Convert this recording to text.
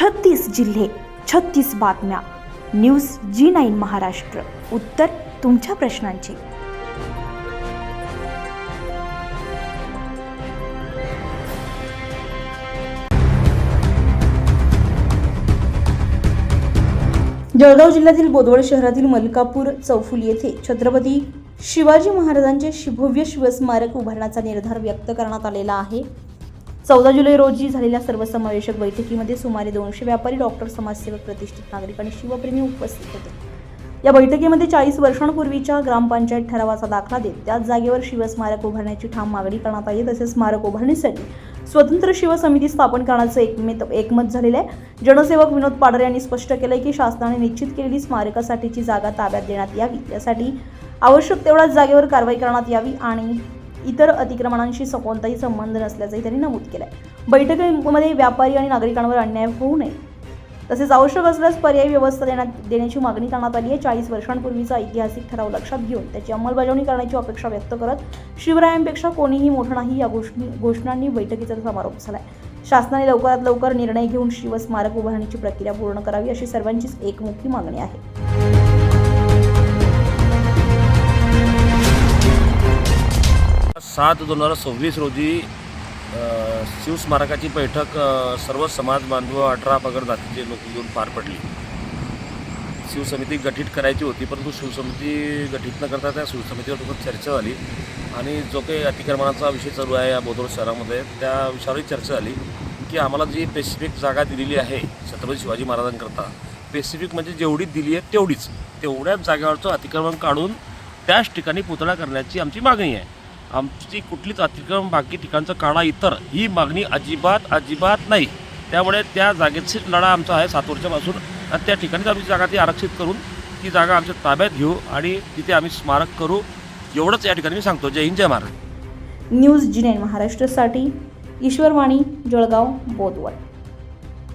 36 जिल्हे, 36 बातम्या. News G9 Maharashtra. उत्तर तुमच्या प्रश्नांची. जळगाव जिल्ह्यातील बोदवड शहरातील मलकापूर चौफुली येथे छत्रपती शिवाजी महाराजांचे भव्य शिवस्मारक उभारण्याचा निर्धार व्यक्त करण्यात आलेला आहे. 14 जुलै रोजी झालेल्या सर्वसमावेशक बैठकीमध्ये सुमारे 200 व्यापारी, डॉक्टर, समाजसेवक, प्रतिष्ठित नागरिक आणि शिवप्रेमी उपस्थित होते. या बैठकीमध्ये 40 वर्षांपूर्वीच्या ग्रामपंचायत ठरावाचा दाखला देत त्याच जागेवर शिवस्मारक उभारण्याची ठाम मागणी करण्यात आली. तसेच स्मारक उभारणीसाठी स्वतंत्र शिवसमिती स्थापन करण्याचं एकमत झालेलं आहे. जनसेवक विनोद पाडर यांनी स्पष्ट केलंय की शासनाने निश्चित केलेली स्मारकासाठीची जागा ताब्यात देण्यात यावी, यासाठी आवश्यक तेवढ्याच जागेवर कारवाई करण्यात यावी आणि इतर अतिक्रमणांशी कोणताही संबंध नसल्याचंही त्यांनी नमूद केलंय. बैठकीमध्ये व्यापारी आणि नागरिकांवर अन्याय होऊ नये तसेच आवश्यक असल्यास पर्यायी व्यवस्था देण्याची मागणी करण्यात आली आहे. 40 वर्षांपूर्वीचा ऐतिहासिक ठराव लक्षात घेऊन त्याची अंमलबजावणी करण्याची अपेक्षा व्यक्त करत शिवरायांपेक्षा कोणीही मोठं नाही या घोषणांनी बैठकीचा समारोप झालाय. शासनाने लवकरात लवकर निर्णय घेऊन शिवस्मारक उभारणीची प्रक्रिया पूर्ण करावी अशी सर्वांचीच एकमुखी मागणी आहे. 7/2026 रोजी शिवस्मारकाची बैठक सर्व समाज बांधव 18 पगड जातीचे लोक येऊन पार पडली. शिवसमिती गठीत करायची होती, परंतु शिवसमिती गठीत न करता त्या शिवसमितीवर खूप चर्चा झाली आणि जो काही अतिक्रमणाचा विषय चालू आहे या बोदवड शहरामध्ये त्या विषयावरही चर्चा झाली की आम्हाला जी स्पेसिफिक जागा दिलेली आहे छत्रपती शिवाजी महाराजांकरता, स्पेसिफिक म्हणजे जेवढी दिली आहे तेवढ्याच जागेवरचं अतिक्रमण काढून त्याच ठिकाणी पुतळा करण्याची आमची मागणी आहे. आमची कुठलीच अतिक्रमण बाकी ठिकाणचं काढा इतर ही मागणी अजिबात नाही. त्यामुळे त्या जागेची लढा आमचा आहे 7 वर्षापासून आणि त्या ठिकाणीच आमची जागा ती आरक्षित करून ती जागा आमच्या ताब्यात घेऊ आणि तिथे आम्ही स्मारक करू, एवढंच या ठिकाणी मी सांगतो. जय हिंद, जय महाराज. न्यूज G9 महाराष्ट्रासाठी ईश्वरवाणी, जळगाव, बोदवड.